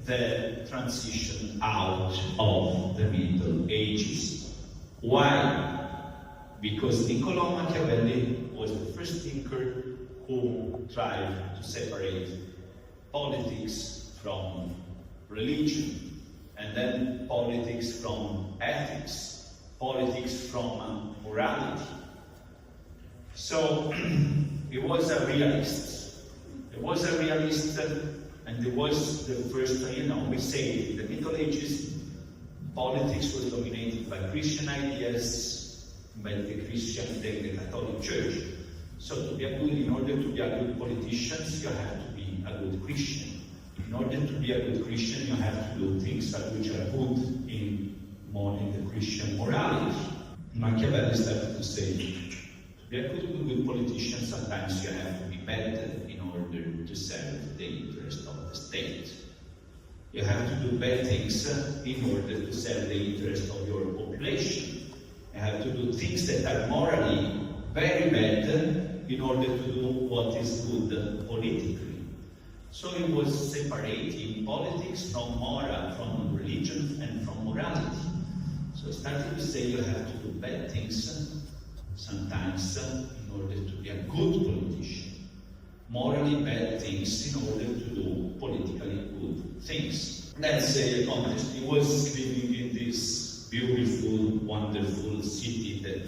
the transition out of the Middle Ages. Why? Because Niccolò Machiavelli was the first thinker who tried to separate politics from religion, and then politics from ethics, politics from morality. So he was a realist. He was a realist, and he was the first, we say in the Middle Ages, politics was dominated by Christian ideas, by the Catholic Church. So in order to be a good politician, you have to be a good Christian. In order to be a good Christian, you have to do things which are good in the Christian morality. Machiavelli started to say, to be a good politician, sometimes you have to be better in order to serve the interest of the state. You have to do bad things in order to serve the interest of your population. You have to do things that are morally very bad in order to do what is good politically. So he was separating politics from moral, from religion and from morality. So he started to say you have to do bad things sometimes in order to be a good politician. Morally bad things in order to do politically good things. That's a context. He was living in this beautiful, wonderful city that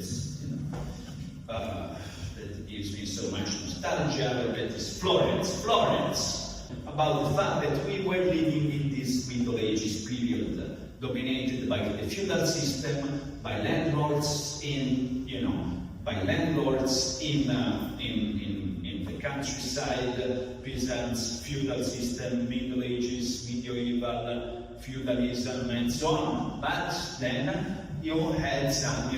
gives me so much nostalgia, that is Florence. Florence, about the fact that we were living in this Middle Ages period, dominated by the feudal system, by landlords in the countryside, peasants, feudal system, Middle Ages, medieval, feudalism, and so on. But then you had some,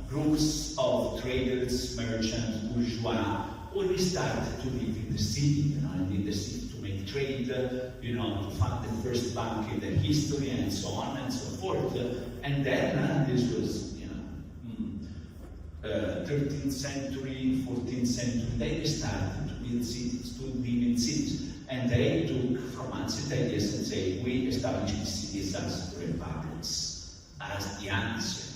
groups of traders, merchants, bourgeois, who started to live in the city, and in the city to make trade, to fund the first bank in the history, and so on and so forth. And then this was, 13th century, 14th century, they started to build cities, to live in cities. And they took from ancient ideas and say, we establish the cities as republics, as the ancients.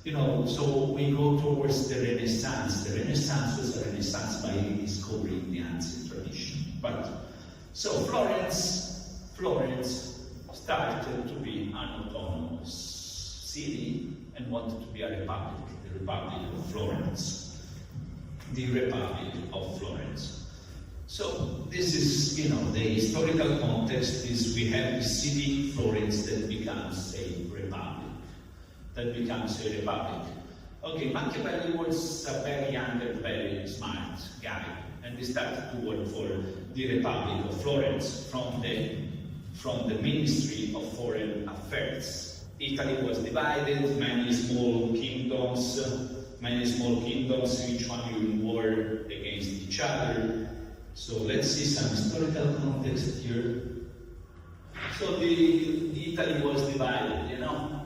So we go towards the Renaissance. The Renaissance was a Renaissance by rediscovering the ancient tradition. So Florence started to be an autonomous city and wanted to be a republic, the Republic of Florence. The Republic of Florence. So this is, the historical context is we have the city, Florence, that becomes a republic. Okay, Machiavelli was a very young and very smart guy, and he started to work for the Republic of Florence from the Ministry of Foreign Affairs. Italy was divided, many small kingdoms, each one in war against each other. So let's see some historical context here. So the Italy was divided,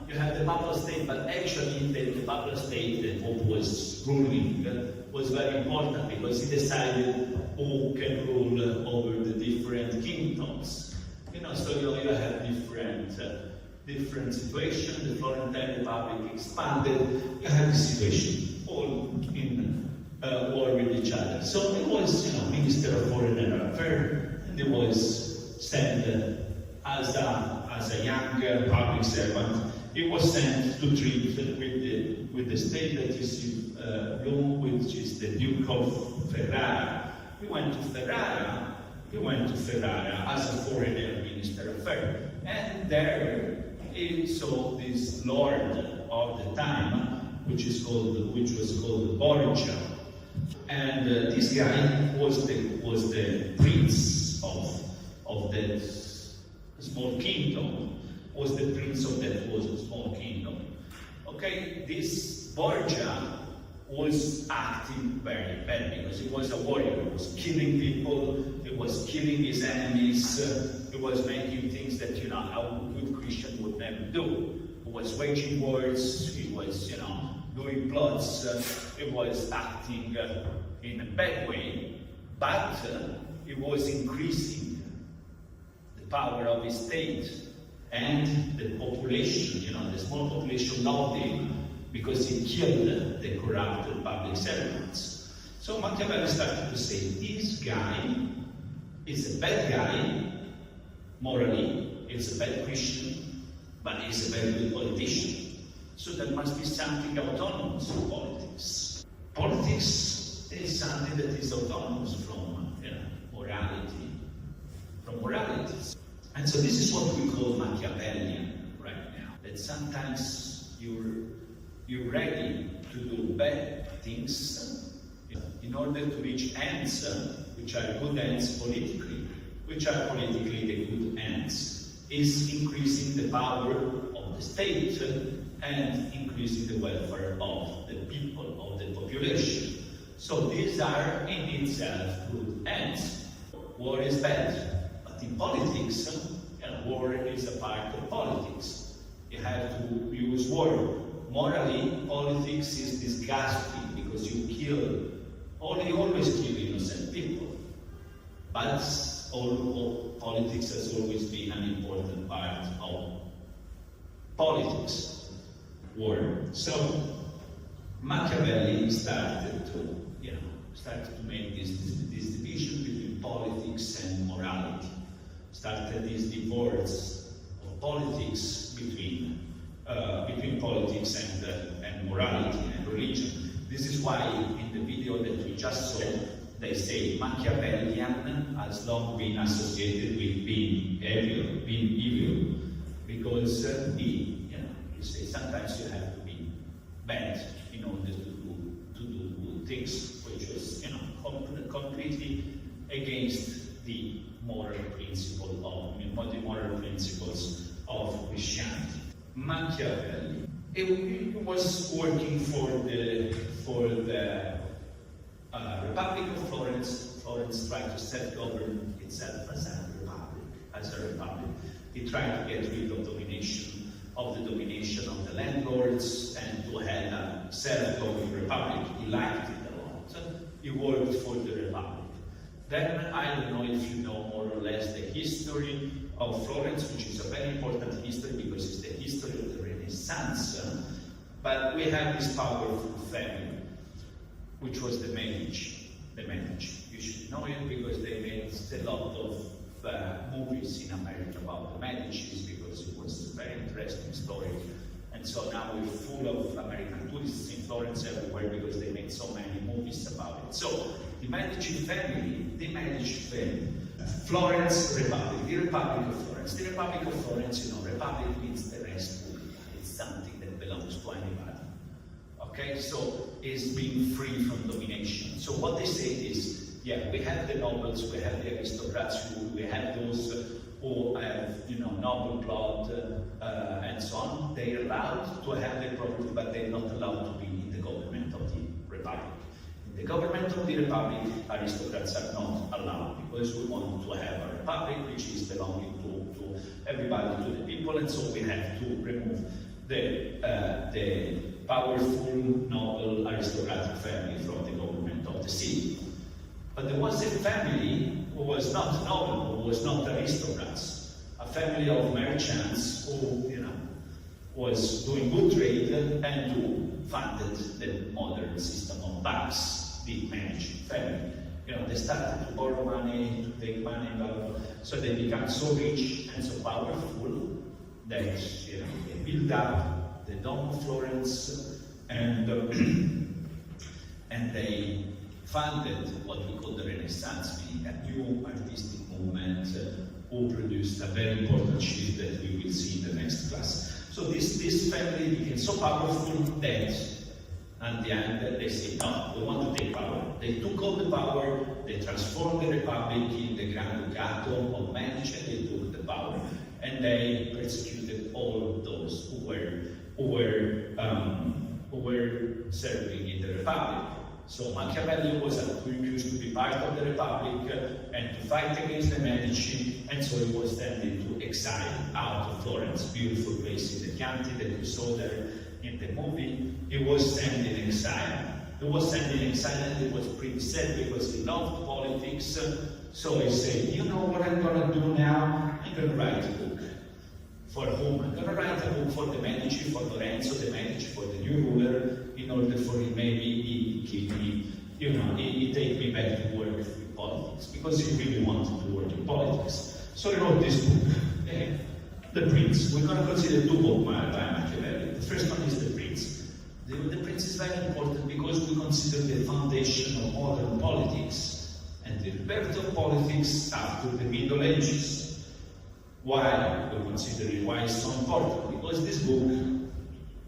You have the Papal State, but actually the Papal State that Pope was ruling was very important because he decided who can rule over the different kingdoms. So you have different situations. The Florentine Republic expanded. You have the situation all in war with each other. So he was, Minister of Foreign Affairs, and he was sent as a young public servant. He was sent to treat with the state that is in Rome, which is the Duke of Ferrara. He went to Ferrara as a foreign minister of affairs, and there he saw this lord of the time, which was called Borgia, and this guy was the prince of that small kingdom. Was the prince of that small kingdom. Okay, this Borgia was acting very bad because he was a warrior. He was killing people. He was killing his enemies. He was making things that a good Christian would never do. He was waging wars. He was doing plots. He was acting in a bad way, but he was increasing the power of his state, and the population, the small population loved him because he killed the corrupted public servants. So Machiavelli started to say, this guy is a bad guy, morally, he's a bad Christian, but he's a very good politician. So there must be something autonomous in politics. Politics is something that is autonomous from morality, And so this is what we call Machiavellian right now. That sometimes you're ready to do bad things in order to reach ends which are good ends politically, which are politically the good ends, is increasing the power of the state and increasing the welfare of the people, of the population. So these are in itself good ends. War is bad, but in politics, war is a part of politics. You have to use war. Morally, politics is disgusting because you always kill innocent people. But politics has always been an important part of politics, war. So Machiavelli started to make this division between politics and morality. Started this divorce of politics between politics and morality and religion. This is why in the video that we just saw, they say Machiavellian has long been associated with being evil, because you say sometimes you have to be bad in order to do good things, which was completely against the moral principles of Christianity. Machiavelli, he was working for the Republic of Florence. Florence tried to self-govern itself as a republic. He tried to get rid of the domination of the landlords and to have a self-governing republic. He liked it a lot. So he worked for the republic. Then, I don't know if you know more or less the history of Florence, which is a very important history because it's the history of the Renaissance. But we have this powerful family, which was the Medici. You should know it because they made a lot of movies in America about the Medicis because it was a very interesting story. And so now we're full of American tourists in Florence everywhere because they made so many movies about it. So the Medici family, Florence Republic, the Republic of Florence. The Republic of Florence, Republic means the rest. It's something that belongs to anybody. Okay, so it's being free from domination. So what they say is, we have the nobles, we have the aristocrats, we have those who have, noble blood and so on. They're allowed to have their property, but they're not allowed to be in the government of the republic. In the government of the republic, aristocrats are not allowed because we want to have a republic which is belonging to everybody, to the people, and so we have to remove the powerful, noble, aristocratic family from the government of the city. But there was a family who was not noble, who was not aristocrats, a family of merchants who, was doing good trade and who funded the modern system of banks, the Medici family. They started to borrow money, to take money, blah, blah, blah. So they became so rich and so powerful that they built up the Dome of Florence and they funded what we call the Renaissance, meaning a new artistic movement who produced a very important shift that we will see in the next class. So this family became so powerful that at the end they said, no, we want to take power. They took all the power, they transformed the Republic in the Grand Ducato of Medici, they took the power, and they persecuted all those who were serving in the Republic. So Machiavelli who used to be part of the Republic and to fight against the Medici, and so he was sent into exile out of Florence, beautiful place in the Chianti that you saw there in the movie. He was sent in exile. He was sent in exile and it was pretty sad because he loved politics. So he said, you know what I'm going to do now? I'm going to write a book. For whom? I'm going to write a book for the Medici, for Lorenzo de' Medici, for the new ruler, in order for him maybe he keep me, he take me back to work in politics, because he really wanted to work in politics. So he wrote this book, The Prince. We're going to consider two books by Machiavelli. The first one is The Prince. The Prince is very important because we consider the foundation of modern politics and the rebirth of politics after the Middle Ages. Why we consider it? Why it's so important? Because this book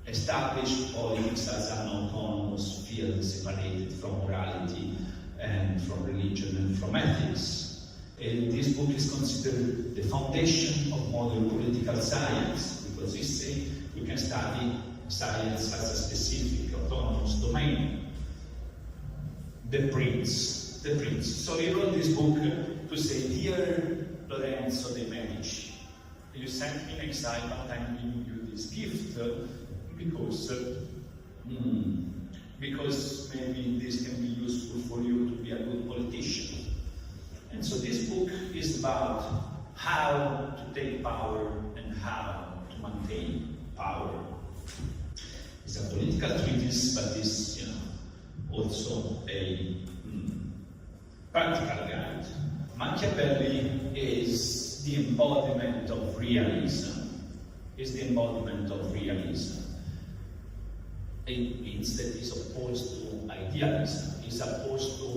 established politics as an autonomous field separated from morality and from religion and from ethics. And this book is considered the foundation of modern political science, because it says you can study science as a specific autonomous domain. The Prince. So he wrote this book to say, dear Lorenzo de' Medici, you sent me in exile, but I'm giving you this gift because maybe this can be useful for you to be a good politician. And so this book is about how to take power and how to maintain power. It's a political treatise, but it's also a practical guide. Machiavelli is the embodiment of realism. It means that it's opposed to idealism. It's opposed to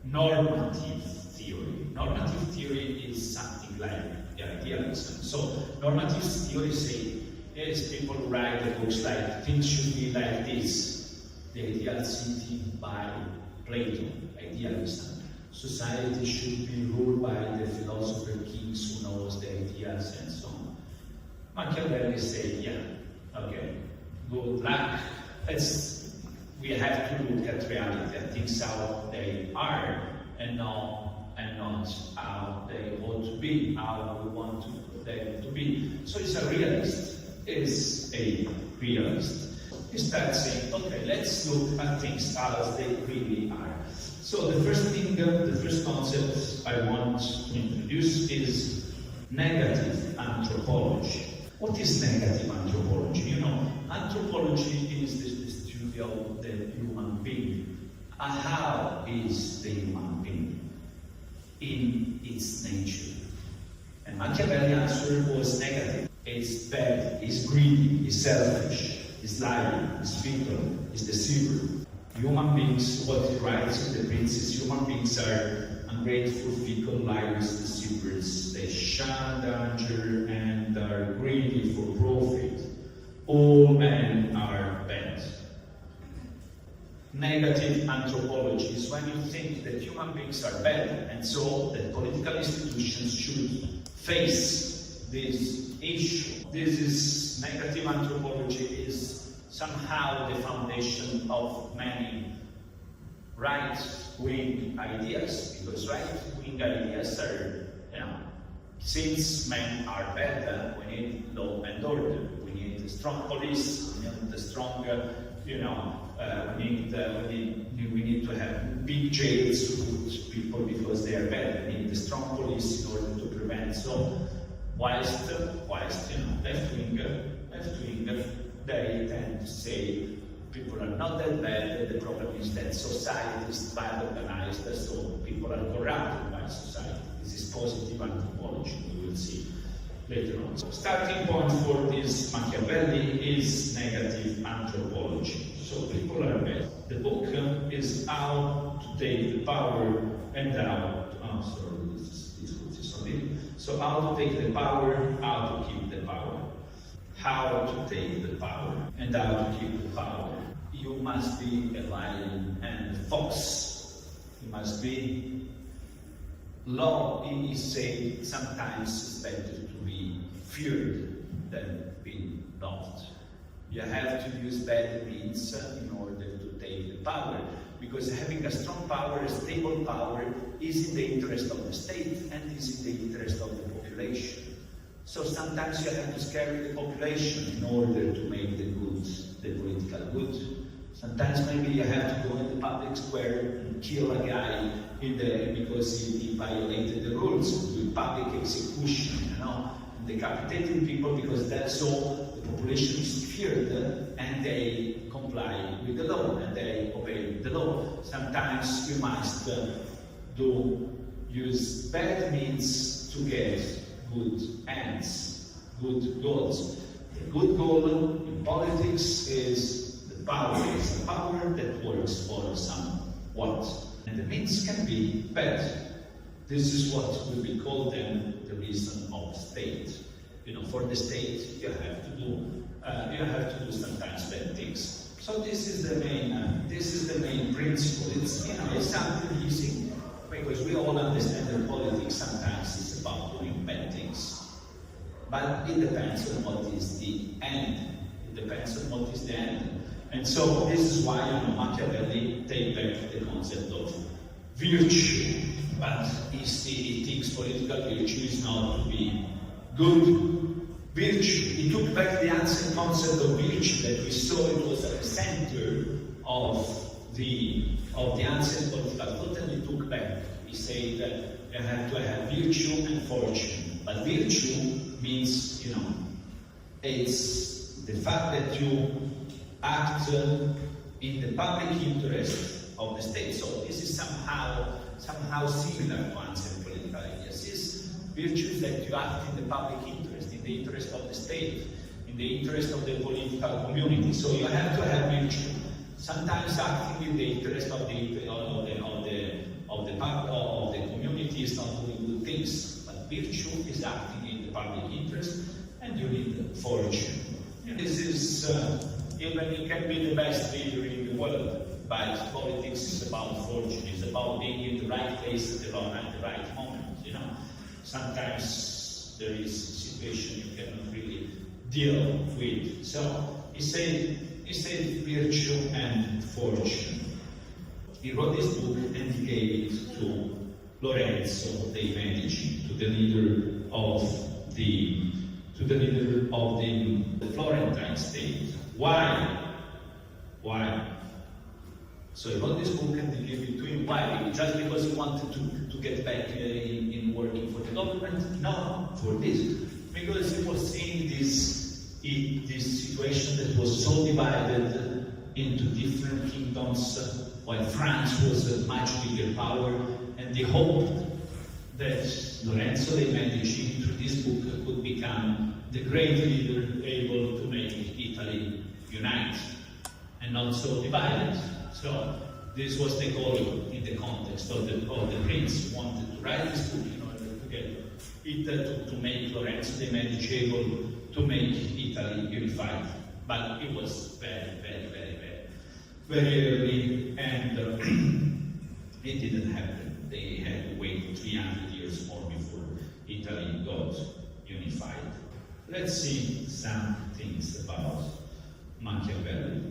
normative theory. Normative theory is something like idealism. So normative theory say, yes, people write the books like things should be like this. The Ideal City by Plato, idealism. Society should be ruled by the philosopher kings who knows the ideas and so on. Machiavelli say, okay, good luck. We have to look at reality and things how they are and not how they ought to be, how we want them to be. So it's a realist. He starts saying, okay, let's look at things as they really are. So the first concept I want to introduce is negative anthropology. What is negative anthropology? Anthropology is the study of the human being. How is the human being in its nature? And Machiavelli's answer was negative. It's bad, it's greedy, it's selfish, it's lying, it's fickle, it's deceiver. Human beings, what he writes in The Prince is human beings are ungrateful, fickle, liars, deceivers. They shun danger and are greedy for profit. All men are bad. Negative anthropology is when you think that human beings are bad and so that political institutions should face this issue. This is negative anthropology is somehow the foundation of many right-wing ideas, because right-wing ideas are, since men are bad, we need law and order, we need a strong police, we need a strong, we need to have big jails to put people because they are bad, we need a strong police in order to prevent. So, whilst left-wing, they tend to say people are not that bad, the problem is that society is bad organized, so people are corrupted by society. This is positive anthropology, we will see later on. So starting point for this Machiavelli is negative anthropology. So people are bad. The book is how to take the power and how So how to take the power, how to keep the power. How to take the power and how to keep the power. You must be a lion and a fox. You must be. Law is said sometimes is better to be feared than be loved. You have to use bad means in order to take the power, because having a strong power, a stable power, is in the interest of the state and is in the interest of the population. So sometimes you have to scare the population in order to make the good, the political good. Sometimes maybe you have to go in the public square and kill a guy because he violated the rules, with public execution, and decapitating people, because that's all. The population is feared and they comply with the law and they obey the law. Sometimes you must use bad means to get good ends, good goals. The good goal in politics is the power. It's a power that works for somewhat. And the means can be bad. This is what will be called then the reason of state. For the state, you have to do sometimes bad things. So this is the main principle. It's something easy, because we all understand that politics sometimes is about doing bad things. But it depends on what is the end. It depends on what is the end. And so this is why Machiavelli take back the concept of virtue. But he thinks political virtue is not to be good virtue. He took back the ancient concept of virtue that we saw. It was at the center of the ancient political thought, and he took back. He said that you have to have virtue and fortune. But virtue means, it's the fact that you act in the public interest of the state. So this is somehow similar to ancient political ideas. This virtue is that you act in the public interest, in the interest of the state, in the interest of the political community. So you have to have virtue. Sometimes acting in the interest of the community is not doing good things, but virtue is acting in the public interest, and you need fortune. This is even it can be the best leader in the world, but politics is about fortune. It's about being in the right place at the right moment. Sometimes there is a situation you cannot really deal with. So he said virtue and fortune. He wrote this book and he gave it to Lorenzo de' Medici, to the leader of the Florentine state. Why? So he wrote this book and he gave it to him. Why? Just because he wanted to get back in working for the government? No, for this. Because he was seeing this situation that was so divided into different kingdoms, while France was a much bigger power, and he hoped that Lorenzo de' Medici, through this book, could become the great leader able to make Italy unite and not so divided. So this was the goal in the context of the prince who wanted to write this book in order to get it to make Lorenzo de' Medici able to make Italy unified. But it was very early, and it didn't happen. They had to wait 300 years more before Italy got unified. Let's see some things about Machiavelli.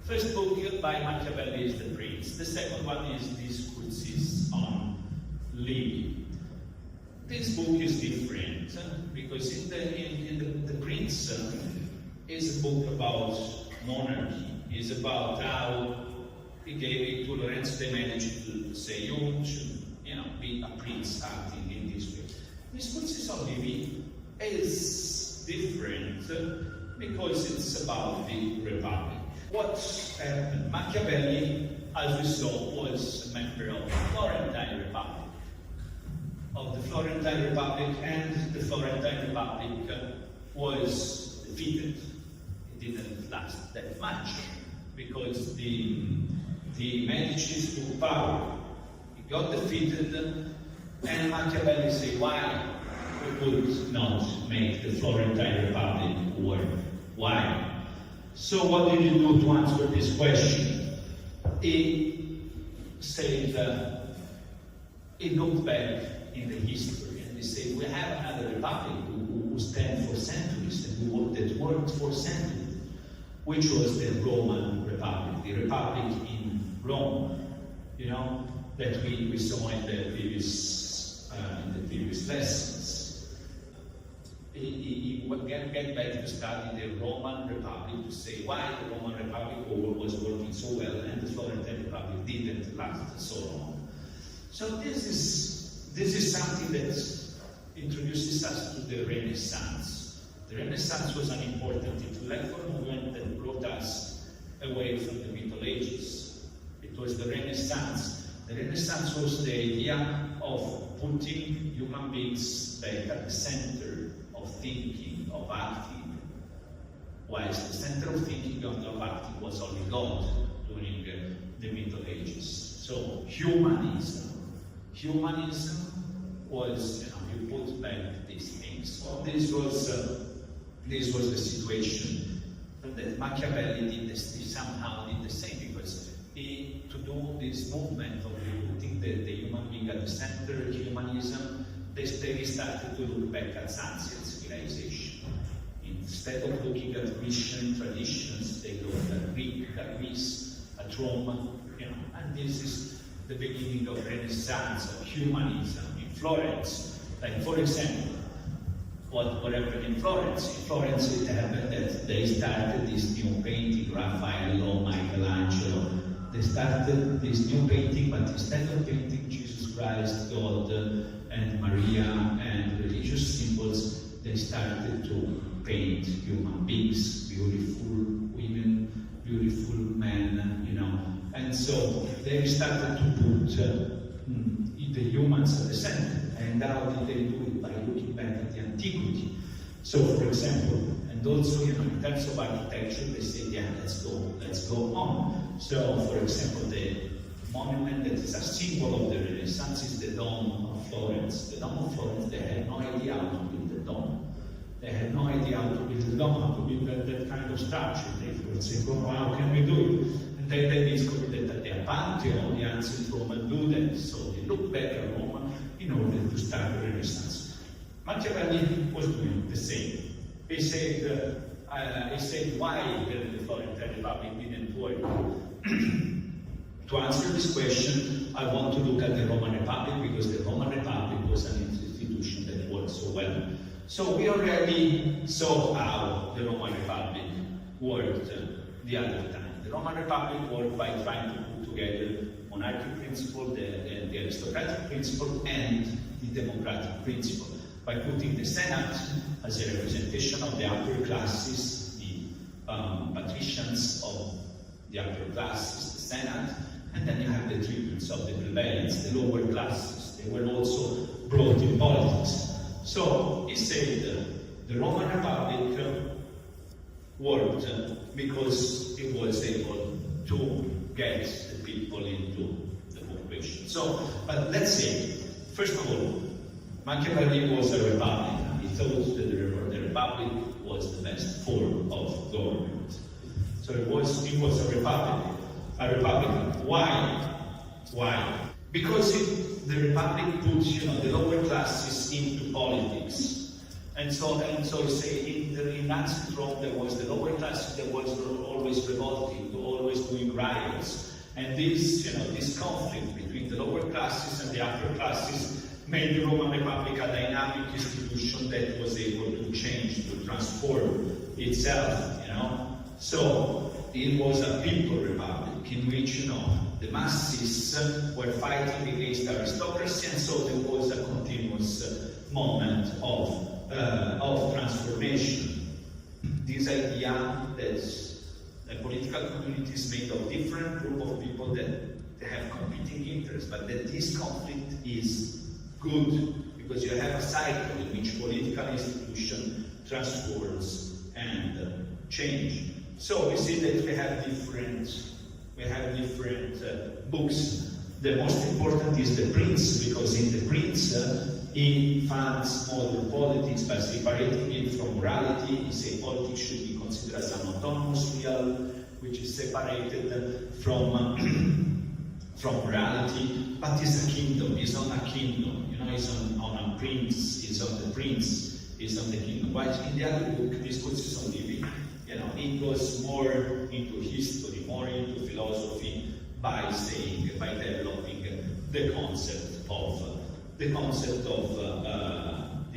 First book by Machiavelli is The Prince. The second one is Discourses on Living. This book is different because in the Prince is a book about monarchy. It's about how he gave it to Lorenzo de' Medici to say you should be a prince acting in this way. Discourses on Living is different because it's about the Republic. What happened? Machiavelli, as we saw, was a member of the Florentine Republic. And the Florentine Republic was defeated. It didn't last that much because the Medici took power. It got defeated, and Machiavelli said, why we could not make the Florentine Republic work? Why? So what did he do to answer this question? He said, he looked back in the history and he said, we have another republic who stand for centuries and that worked for centuries, which was the Roman Republic, the Republic in Rome, that we saw in the previous lessons. He get back to study the Roman Republic to say why the Roman Republic was working so well, and the Florentine Republic didn't last so long. So this is something that introduces us to the Renaissance. The Renaissance was an important intellectual movement that brought us away from the Middle Ages. It was the Renaissance. The Renaissance was the idea of putting human beings back at the center of thinking, of acting, whilst the center of thinking and of acting was only God during the Middle Ages. So humanism was, you put back these things. So this was the situation that Machiavelli somehow did the same, because to do this movement of putting the human being at the center, humanism, they started to look back at ancient civilization. Instead of looking at Grecian traditions, they looked at Greek, at Greece, at Rome, and this is the beginning of Renaissance, of humanism in Florence. Like, for example, what happened in Florence? In Florence, it happened that they started this new painting, Raffaello, Michelangelo. They started this new painting, but instead of painting Jesus Christ, God, and Maria, and religious symbols, they started to paint human beings, beautiful women, beautiful men, And so they started to put the humans at the center. And how did they do it? By looking back at the antiquity. So, for example, and also, in terms of architecture, they say, yeah, let's go on. So, for example, the monument that is a symbol of the Renaissance is the Dome of Florence. The Dome of Florence, they had no idea how to build the dome. They had no idea how to build the dome, how to build that kind of structure. They would say, well, how can we do it? And then they discovered that the Pantheon, the ancient Roman, do that. So they looked back at Rome in order to start the Renaissance. Machiavelli was doing the same. He said why the Florentine Republic didn't work. To answer this question, I want to look at the Roman Republic, because the Roman Republic was an institution that worked so well. So we already saw how the Roman Republic worked the other time. The Roman Republic worked by trying to put together monarchic principle, the aristocratic principle, and the democratic principle, by putting the Senate as a representation of the upper classes, the patricians of the upper classes, the Senate, and then you have the tribunes of the plebeians, the lower classes. They were also brought in politics. So he said the Roman Republic worked because it was able to get the people into the population. So, but let's say, first of all, Machiavelli was a Republican. He thought that the Republic was the best form of government. So he was a Republican. Why? Because the Republic puts, the lower classes into politics. And so you say in ancient Rome there was the lower classes that was always revolting, always doing riots. And this conflict between the lower classes and the upper classes made the Roman Republic a dynamic institution that was able to change, to transform itself, So it was a people republic in which, the masses were fighting against aristocracy, and so there was a continuous moment of transformation. This idea that a political community is made of different group of people that they have competing interests, but that this conflict is good because you have a cycle in which political institution transforms and change. So we see that we have different books. The most important is The Prince, because in The Prince he funds modern politics by separating it from morality. He says politics should be considered as an autonomous real, which is separated from morality, but it's a kingdom. It's not a kingdom. It's on a prince. It's on the prince. It's on the kingdom. While in the other book, this focuses on living. It goes more into history, more into philosophy, by developing the concept of the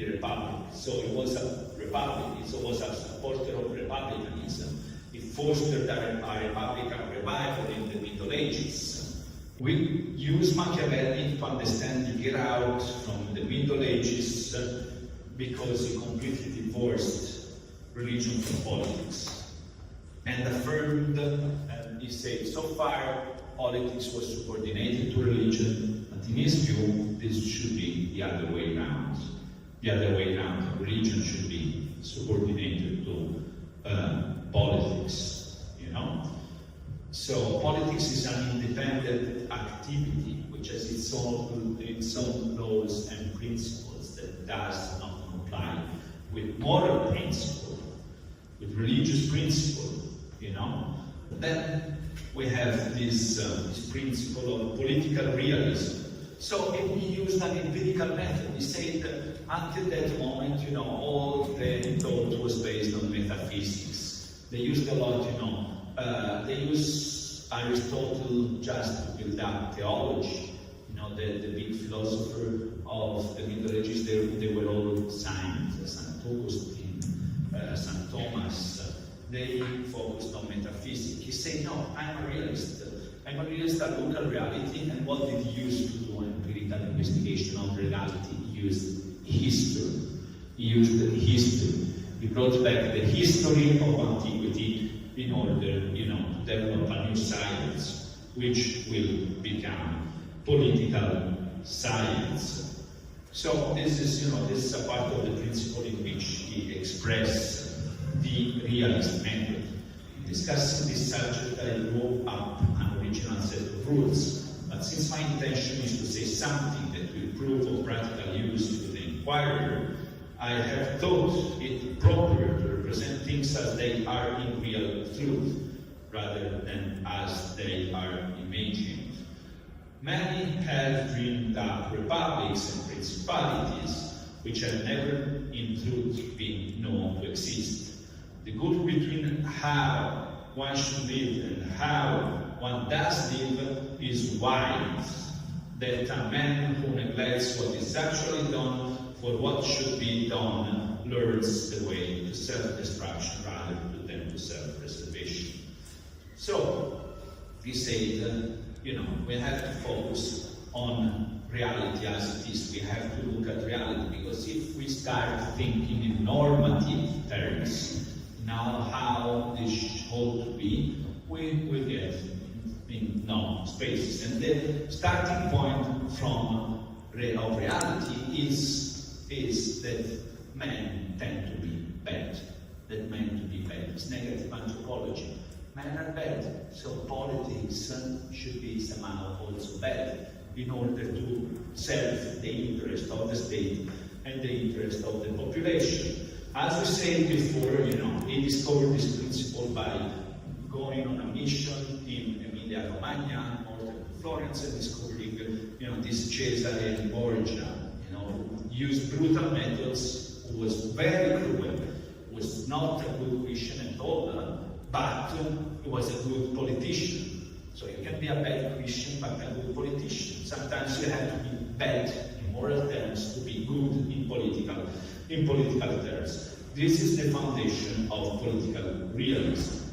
republic. So it was a republic. It was a supporter of republicanism. It fostered a republican revival in the Middle Ages. We use Machiavelli to understand the get out from the Middle Ages because he completely divorced religion from politics and affirmed, and he said, so far politics was subordinated to religion, but in his view, this should be the other way around. The other way around, religion should be subordinated to politics, you know? So politics is an independent activity which has its own laws and principles that does not comply with moral principle, with religious principle, you know? Then we have this principle of political realism. So we used an empirical method. We said that until that moment, you know, all the thought was based on metaphysics. They used a lot, you know, they used Aristotle just to build up theology. You know, the big philosopher of the Middle Ages, they were all saints, St. Augustine, St. Thomas. They focused on metaphysics. He said, no, I'm a realist. I'm a realist. I look at reality, and what did he use to do an empirical investigation of reality? He used history. He used history. He brought back the history of antiquity in order, you know, to develop a new science, which will become political science. So this is, you know, this is a part of the principle in which he expressed the realist method. In discussing this subject, I drew up an original set of rules, but since my intention is to say something that will prove of practical use to the inquirer, I have thought it proper to represent things as they are in real truth, rather than as they are imagined. Many have dreamed up republics and principalities which have never in truth been known to exist. The good between how one should live and how one does live is wise, that a man who neglects what is actually done for what should be done learns the way to self-destruction rather than to self-preservation. So, we said, you know, we have to focus on reality as it is. We have to look at reality, because if we start thinking in normative terms, now how this ought to be, we will get in no spaces. And the starting point from of reality is that men tend to be bad. That men to be bad. It's negative anthropology. Men are bad, so politics should be somehow also bad in order to serve the interest of the state and the interest of the population. As we said before, you know, he discovered this principle by going on a mission in Emilia-Romagna, northern Florence, and discovering, you know, this Cesare Borgia, you know, who used brutal methods, who was very cruel, was not a good Christian at all, but he was a good politician. So you can be a bad Christian, but a good politician. Sometimes you have to be bad in moral terms to be good in political terms. This is the foundation of political realism,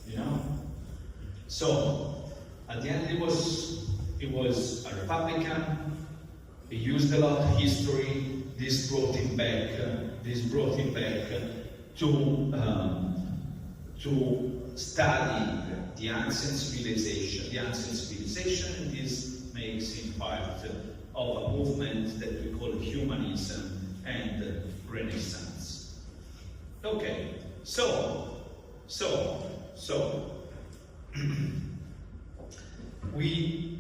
you know? So, at the end he was a Republican. He used a lot of history. This brought him back to study the ancient civilization, and this makes him part of a movement that we call humanism and Renaissance. Okay, so we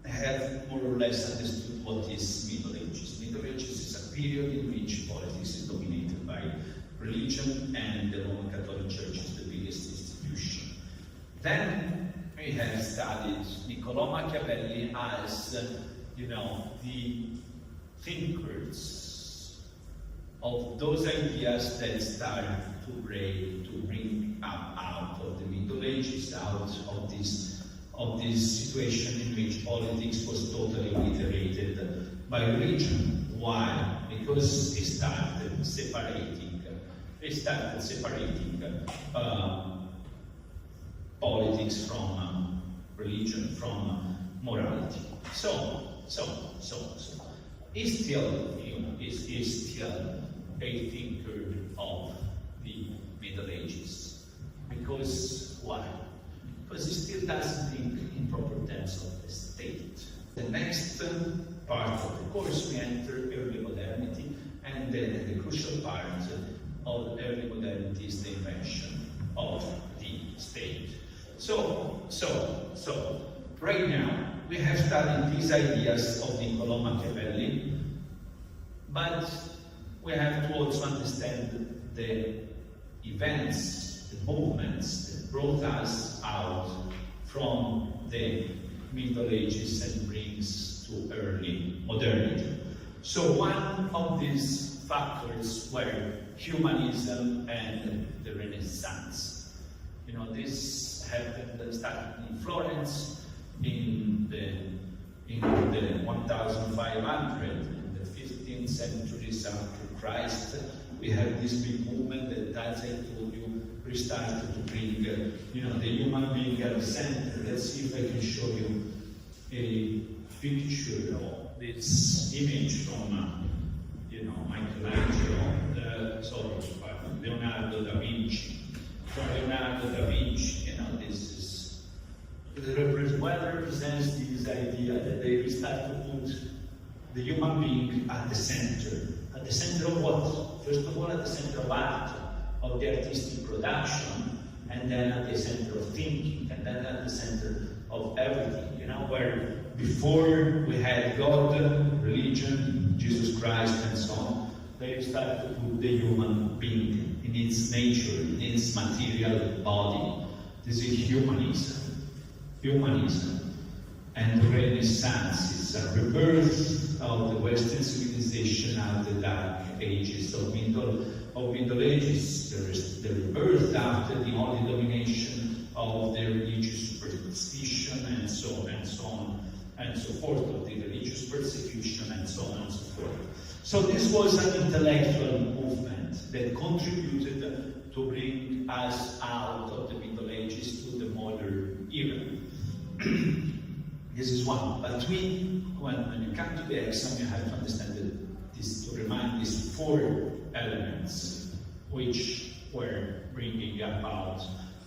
have more or less understood what is Middle Ages. Middle Ages is a period in which politics is dominated by religion, and the Roman Catholic Church is the biggest institution. Then we have studied Niccolò Machiavelli as, you know, the thinkers of those ideas that start to bring up out of the Middle Ages, out of this situation in which politics was totally obliterated by religion. Why? Because they started separating politics, from religion, from morality. So. He's still a thinker of the Middle Ages. Because why? Because he still doesn't think in proper terms of the state. The next part of the course, we enter early modernity, and then the crucial part of early modernity is the invention of the state. So, right now, we have studied these ideas of Niccolò Machiavelli, but we have to also understand the events, the movements that brought us out from the Middle Ages and brings to early modernity. So one of these factors were humanism and the Renaissance. You know, this happened, started in Florence in the 1500, in the 15th century after Christ. We have this big movement that, as I told you, restarted to bring the human being at the center. Let's see if I can show you a picture of this image from Michelangelo, Leonardo da Vinci. From Leonardo da Vinci, this is what represents this idea that they restart to put the human being at the center. At the center of what? First of all, at the center of art, of the artistic production, and then at the center of thinking, and then at the center of everything. Where before we had God, religion, Jesus Christ, and so on, they started to put the human being in its nature, in its material body. This is humanism. And the Renaissance is a rebirth of the Western civilization after the Dark Ages of Middle Ages. There is the rebirth after the only domination of the religious superstition and so on and so forth, of the religious persecution and so on and so forth. So this was an intellectual movement that contributed to bring us out of the Middle Ages to the modern era. This is one. But when you come to the exam, you have to understand to remind these four elements which were bringing about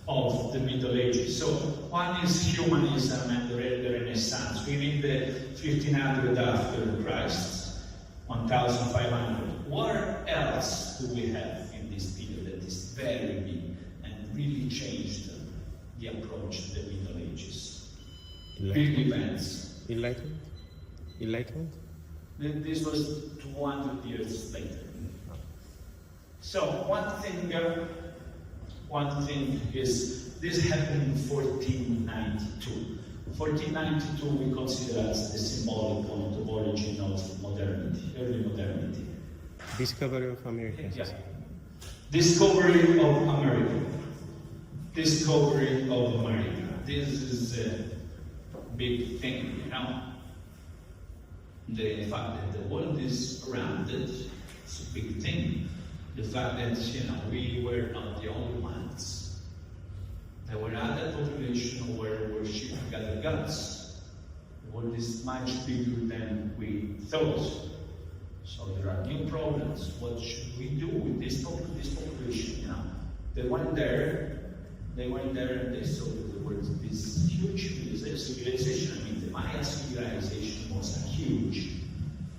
of the Middle Ages. So one is humanism and the Renaissance. We read the 1500 after Christ, 1500. What else do we have in this period that is very big and really changed the approach to the Middle Ages? Big events. Enlightenment? This was 200 years later. So one thing is, this happened in 1492. 1492 we consider as the symbolic point of origin of modernity, early modernity. Discovery of America. Yeah. Discovery of America. Discovery of America. This is a big thing, The fact that the world is rounded, it's a big thing. The fact that, we were not the only ones. There were other populations who were worshipping other gods. The world is much bigger than we thought. So there are new problems. What should we do with this population? They went there and they saw that there was this huge civilization. I mean, the Maya civilization was a huge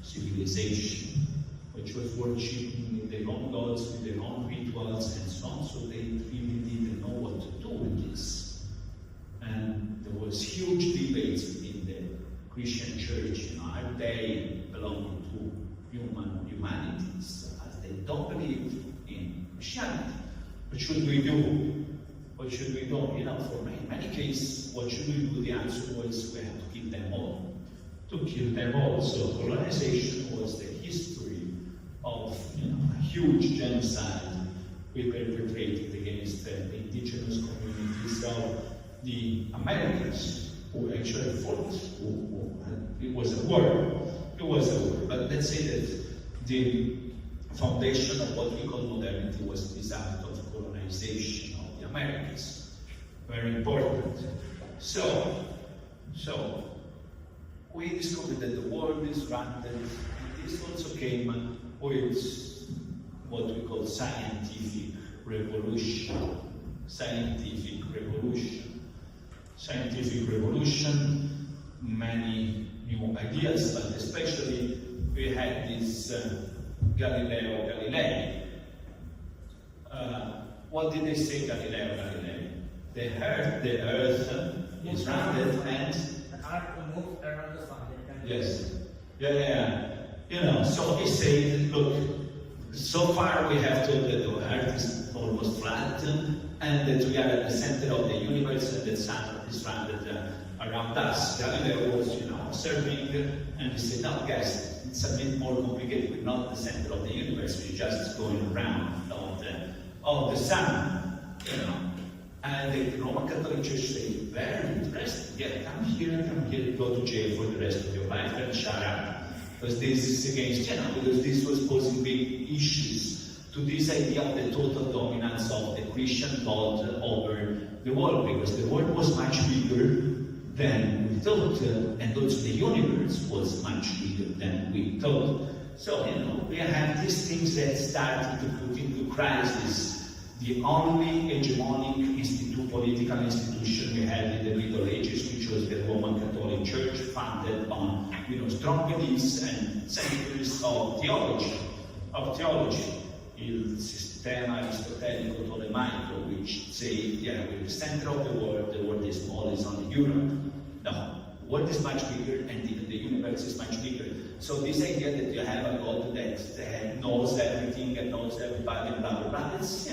civilization, which was worshipping their own gods with their own rituals and so on, so they really didn't know what to do with this. And there was huge debates within the Christian church, are they belonging to humanities, as they don't believe in Christianity. What should we do? What should we do? For many cases, what should we do? The answer was we have to kill them all. To kill them all. So colonization was the history of a huge genocide we perpetrated against the indigenous communities of the Americans, who actually fought. It was a war. But let's say that the foundation of what we call modernity was this act of colonization of the Americas. very important. So we discovered that the world is random. This also came with what we call scientific revolution. Scientific revolution, many new ideas, but especially we had this Galileo Galilei. What did they say, Galileo Galilei? They heard the earth is rounded and The earth moves around the sun. yes, yeah. You know, so he said, look, so far we have told that the earth is almost flat and that we are at the center of the universe and the sun is rounded around us. Galileo was, observing and he said, no, guys, it's a bit more complicated. We're not the center of the universe. We're just going around of the sun, And the Roman Catholic Church said, very interesting. Yeah, come here, go to jail for the rest of your life and shut up. Because this is against, because this was posing big issues to this idea of the total dominance of the Christian God over the world, because the world was much bigger than we thought, and also the universe was much bigger than we thought. So, we have these things that started to put into crisis the only hegemonic political institution we had in the Middle Ages, which was the Roman Catholic Church, founded on strong beliefs and centuries of theology. Il sistema aristotelico tolemaico, which say, we're the center of the world is small, is only Europe. No, the world is much bigger, and even the universe is much bigger. So this idea that you have a God that knows everything and knows everybody, blah, blah, blah, it's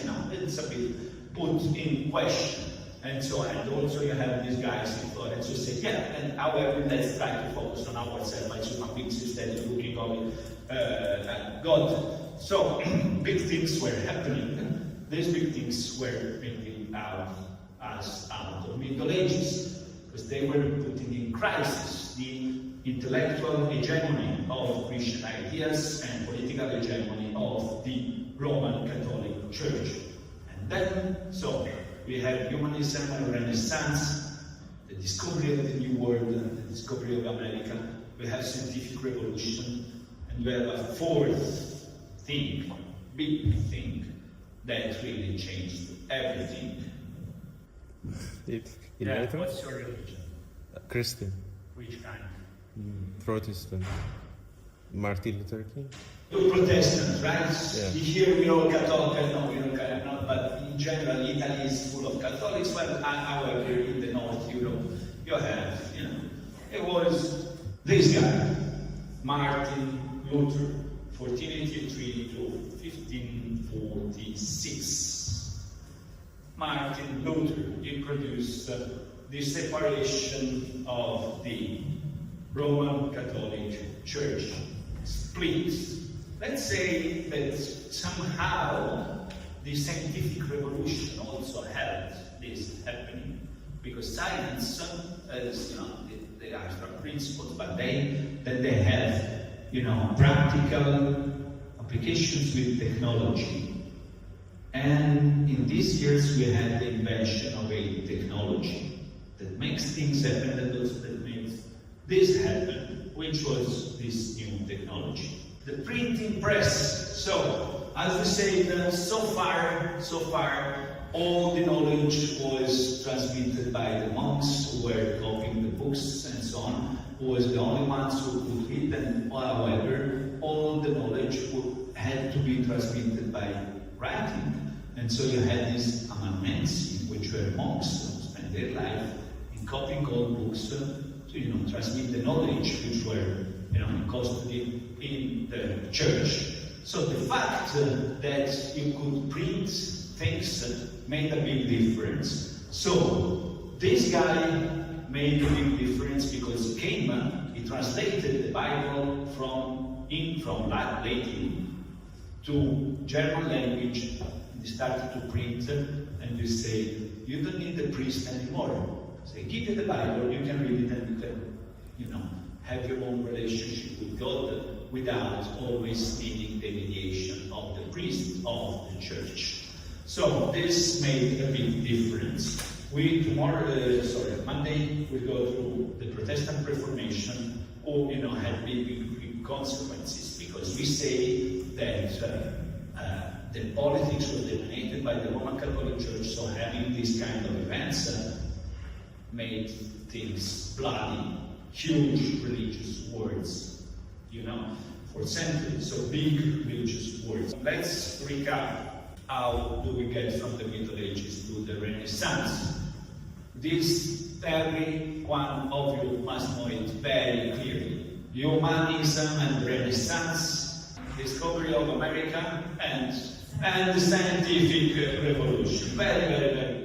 a bit put in question. And also you have these guys in Florence who say, and however, let's try to focus on ourselves as human beings instead of looking at God. So, big things were happening. These big things were bringing us out of Middle Ages, because they were putting in crisis the intellectual hegemony of Christian ideas and political hegemony of the Roman Catholic Church. And then, we have humanism and Renaissance, the discovery of the New World, the discovery of America. We have scientific revolution, and we have a fourth thing, big thing, that really changed everything. What's your religion? Christian. Which kind? Protestant. Martin Luther King. You're Protestant, right? Yeah. Here we're all Catholic, no, we're not, but in general, Italy is full of Catholics, but however, in the North Europe, you have, it was this guy, Martin Luther, 1483 to 1546. Martin Luther introduced the separation of the Roman Catholic Church. Split. Let's say that somehow the scientific revolution also helped this happening, because science, as they are principles, but then they have practical applications with technology. And in these years we had the invention of a technology that makes things happen, and also that makes this happen, which was this new technology. The printing press. So, as we said, so far, all the knowledge was transmitted by the monks who were copying the books and so on, who was the only ones who could read them. However, all the knowledge had to be transmitted by writing. And so you had these amanuenses, which were monks who spent their life in copying old books to transmit the knowledge which were in custody in the church. So the fact that you could print things made a big difference. So this guy made a big difference because he translated the Bible from Latin to German language. They started to print, and they say, you don't need the priest anymore. Say, give you the Bible, you can read it, and you can, have your own relationship with God without always needing the mediation of the priest of the church. So this made a big difference. Monday we go through the Protestant Reformation, or had big consequences, because we say that the politics was dominated by the Roman Catholic Church, so having these kind of events made things bloody, huge religious wars, for centuries, so big religious wars. Let's recap. How do we get from the Middle Ages to the Renaissance? This every one of you must know it very clearly. Humanism and Renaissance, discovery of America, and the scientific revolution. Very, very, very